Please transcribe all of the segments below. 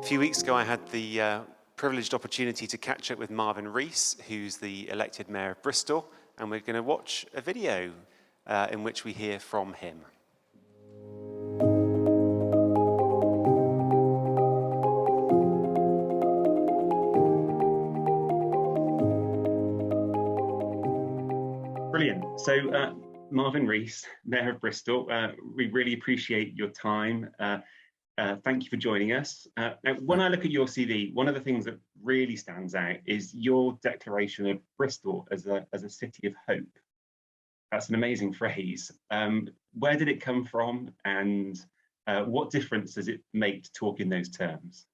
few weeks ago, I had the privileged opportunity to catch up with Marvin Rees, who's the elected mayor of Bristol, and we're going to watch a video in which we hear from him. Brilliant. So, Marvin Rees, Mayor of Bristol, we really appreciate your time. Thank you for joining us. Now, when I look at your CV, one of the things that really stands out is your declaration of Bristol as a city of hope. That's an amazing phrase. Where did it come from, and what difference does it make to talk in those terms?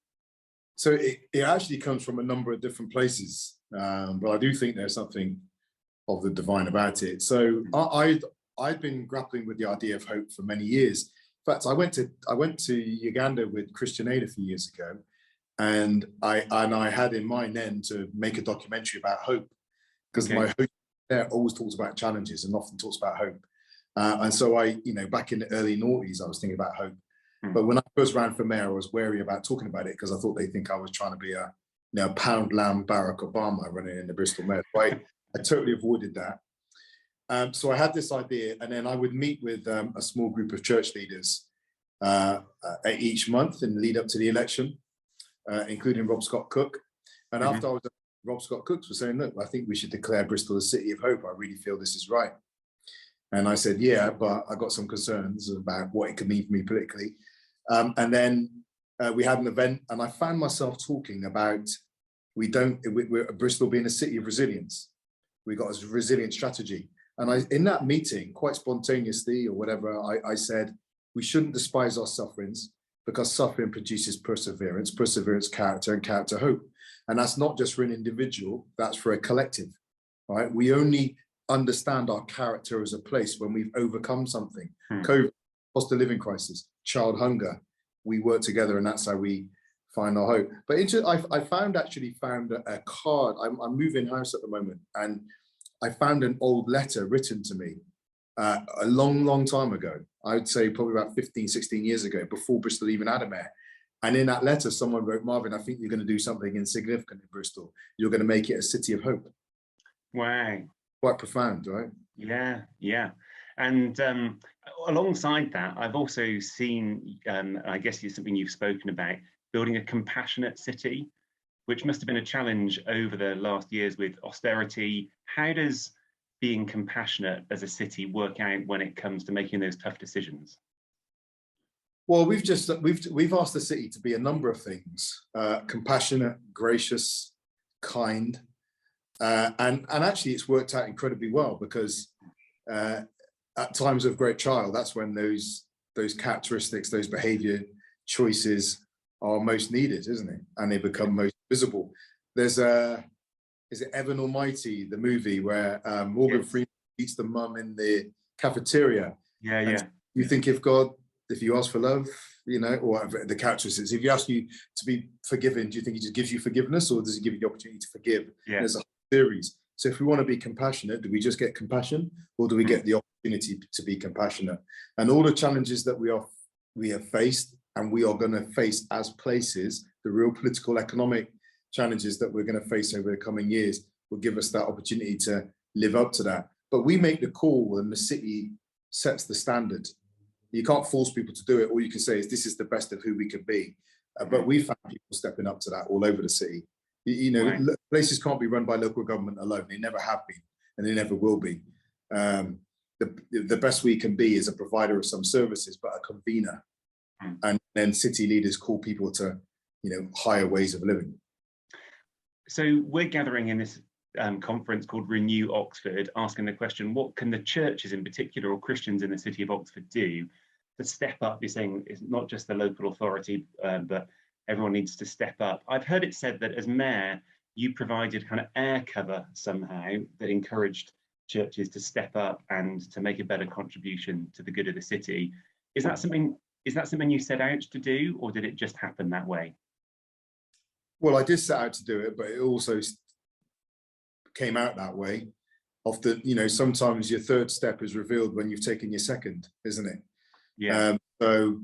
So it actually comes from a number of different places, but I do think there's something of the divine about it. So I'd been grappling with the idea of hope for many years. In fact, I went to Uganda with Christian Aid a few years ago, and I had in mind then to make a documentary about hope, because my host there always talks about challenges and often talks about hope. And so back in the early noughties, I was thinking about hope. But when I first ran for mayor, I was wary about talking about it because I thought they'd think I was trying to be a pound lamb Barack Obama running in the Bristol mayor. So I totally avoided that. So I had this idea, and then I would meet with a small group of church leaders each month in the lead up to the election, including Rob Scott Cook. And after I was at Rob Scott Cook's was saying, look, I think we should declare Bristol a city of hope. I really feel this is right. And I said, yeah, but I got some concerns about what it could mean for me politically. And then we had an event, and I found myself talking about we're Bristol being a city of resilience. We got a resilient strategy. And in that meeting, quite spontaneously or whatever, I said, we shouldn't despise our sufferings, because suffering produces perseverance, perseverance, character, and character, hope. And that's not just for an individual, that's for a collective, right? We only understand our character as a place when we've overcome something. COVID, cost of living crisis, child hunger. We work together, and that's how we find our hope. But I found a card. I'm moving house at the moment, and I found an old letter written to me a long time ago. I would say probably about 15, 16 years ago, before Bristol even had a mayor. And in that letter, someone wrote, Marvin, I think you're going to do something insignificant in Bristol. You're going to make it a city of hope. Wow. Quite profound, right? Yeah, yeah. And alongside that, I've also seen, I guess it's something you've spoken about, building a compassionate city, which must have been a challenge over the last years with austerity. How does being compassionate as a city work out when it comes to making those tough decisions? Well, we've asked the city to be a number of things: compassionate, gracious, kind, and actually it's worked out incredibly well, because at times of great trial, that's when those characteristics, those behavior choices are most needed, isn't it? And they become most visible. There's is it Evan Almighty, the movie where Morgan Freeman meets the mum in the cafeteria? Yeah, yeah. You think if you ask for love, or whatever the characteristics, if you ask you to be forgiven, do you think he just gives you forgiveness, or does he give you the opportunity to forgive? Yeah. There's a whole series. So if we want to be compassionate, do we just get compassion, or do we get the opportunity to be compassionate? And all the challenges that we have faced, and we are going to face as places, the real political, economic challenges that we're going to face over the coming years will give us that opportunity to live up to that. But we make the call, and the city sets the standard. You can't force people to do it. All you can say is this is the best of who we can be. But we found people stepping up to that all over the city. Right. Places can't be run by local government alone. They never have been, and they never will be. The best we can be is a provider of some services, but a convener. And then city leaders call people to, higher ways of living. So we're gathering in this conference called Renew Oxford, asking the question, what can the churches in particular, or Christians in the city of Oxford, do to step up? You're saying it's not just the local authority, but everyone needs to step up. I've heard it said that as mayor, you provided kind of air cover somehow that encouraged churches to step up and to make a better contribution to the good of the city. Is that something you set out to do, or did it just happen that way? Well, I did set out to do it, but it also came out that way. Often, sometimes your third step is revealed when you've taken your second, isn't it? Yeah. So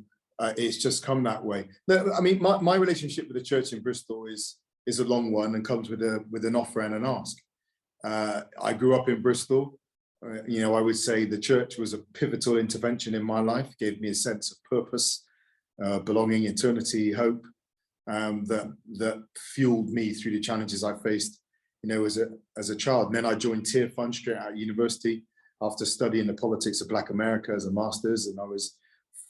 It's just come that way. I mean, my relationship with the church in Bristol is a long one and comes with an offer and an ask. I grew up in Bristol. I would say the church was a pivotal intervention in my life, gave me a sense of purpose, belonging, eternity, hope, that fueled me through the challenges I faced, as a child. And then I joined Tier Fund straight out of university after studying the politics of Black America as a master's, and I was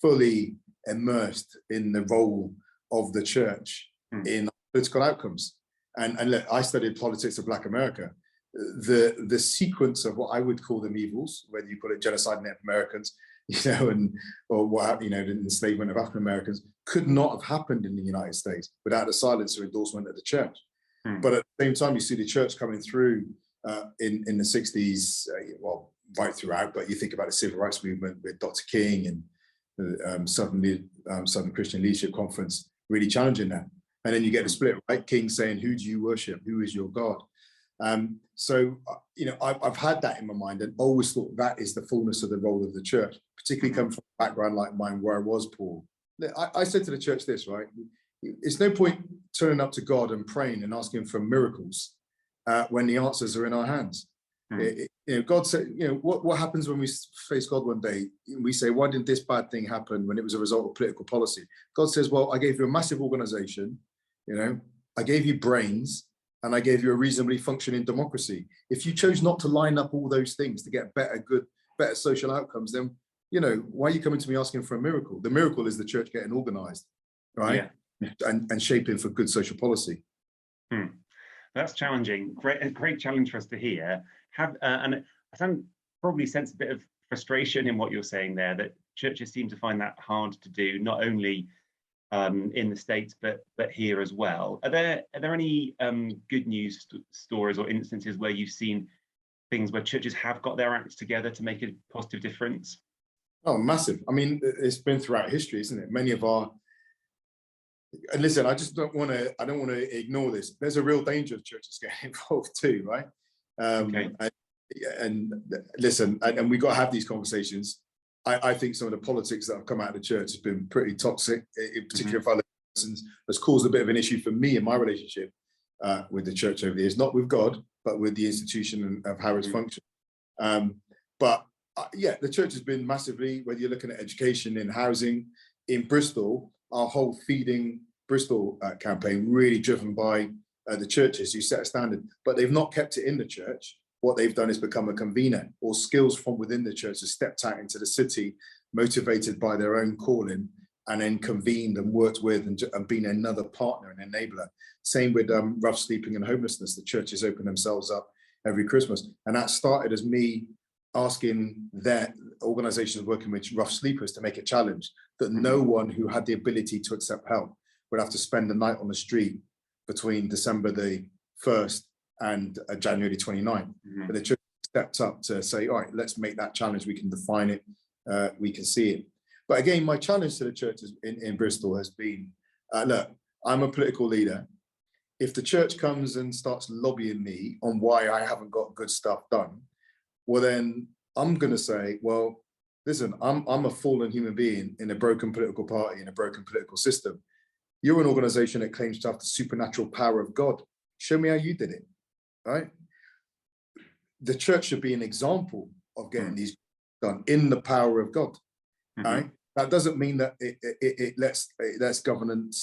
fully immersed in the role of the church in political outcomes. And look, I studied politics of Black America. The sequence of what I would call them evils, whether you call it genocide of Native Americans, or the enslavement of African Americans, could not have happened in the United States without the silence or endorsement of the church. But at the same time, you see the church coming through in the 60s, right throughout. But you think about the civil rights movement with Dr. King and Southern Christian Leadership Conference really challenging that. And then you get the split, right? King saying, who do you worship? Who is your God? I've had that in my mind and always thought that is the fullness of the role of the church, particularly coming from a background like mine where I was poor. I said to the church this, right? It's no point turning up to God and praying and asking for miracles when the answers are in our hands. God said, what happens when we face God one day? We say, why didn't this bad thing happen when it was a result of political policy? God says, well, I gave you a massive organization, I gave you brains, and I gave you a reasonably functioning democracy. If you chose not to line up all those things to get better social outcomes, then, why are you coming to me asking for a miracle? The miracle is the church getting organized, right? Yeah. And shaping for good social policy. That's challenging. Great challenge for us to hear. And I probably sense a bit of frustration in what you're saying there, that churches seem to find that hard to do, not only in the States, but here as well. Are there any good news stories or instances where you've seen things where churches have got their acts together to make a positive difference? Oh, massive. I mean, it's been throughout history, isn't it? And listen, I don't want to ignore this. There's a real danger of churches getting involved too, right? Okay. And listen, and we got to have these conversations. I think some of the politics that have come out of the church has been pretty toxic, in particular for other persons, has caused a bit of an issue for me in my relationship with the church over the years, not with God, but with the institution of how it's functioned. The church has been massively, whether you're looking at education, in housing, in Bristol, our whole Feeding Bristol campaign, really driven by the churches who set a standard, but they've not kept it in the church. What they've done is become a convener, or skills from within the church have stepped out into the city, motivated by their own calling, and then convened and worked with and been another partner and enabler. Same with rough sleeping and homelessness. The churches open themselves up every Christmas. And that started as me asking their organizations working with rough sleepers to make a challenge that no one who had the ability to accept help would have to spend the night on the street between December the 1st and January 29th. But the church stepped up to say, all right, let's make that challenge. We can define it. We can see it. But again, my challenge to the churches in Bristol has been, look, I'm a political leader. If the church comes and starts lobbying me on why I haven't got good stuff done, well, then I'm going to say, well, listen, I'm a fallen human being in a broken political party, in a broken political system. You're an organization that claims to have the supernatural power of God. Show me how you did it, right? The church should be an example of getting these done in the power of God, right? That doesn't mean that it lets government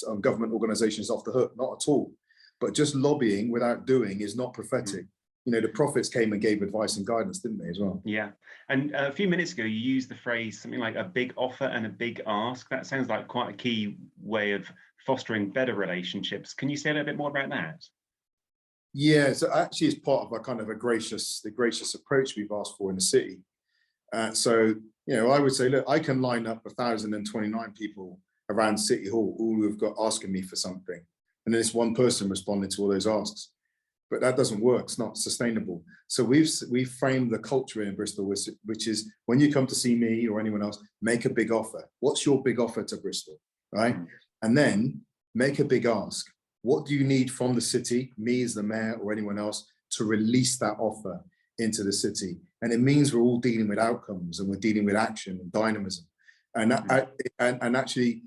organizations off the hook, not at all. But just lobbying without doing is not prophetic. The prophets came and gave advice and guidance, didn't they, as well? Yeah. And a few minutes ago, you used the phrase something like a big offer and a big ask. That sounds like quite a key way of fostering better relationships. Can you say a little bit more about that? Yeah, so actually it's part of the gracious approach we've asked for in the city. I would say, look, I can line up 1,029 people around City Hall, all who have got asking me for something. And then it's one person responding to all those asks. But that doesn't work. It's not sustainable. So we've framed the culture in Bristol, which is when you come to see me or anyone else, make a big offer. What's your big offer to Bristol, right? And then make a big ask. What do you need from the city, me as the mayor or anyone else, to release that offer into the city? And it means we're all dealing with outcomes and we're dealing with action and dynamism. And actually,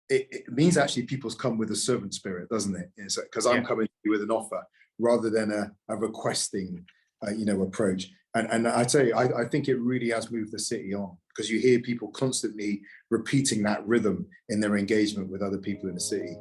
it means actually people's come with a servant spirit, doesn't it? Because I'm Yeah. coming to you with an offer rather than a requesting, approach. And I tell you, I think it really has moved the city on, because you hear people constantly repeating that rhythm in their engagement with other people in the city.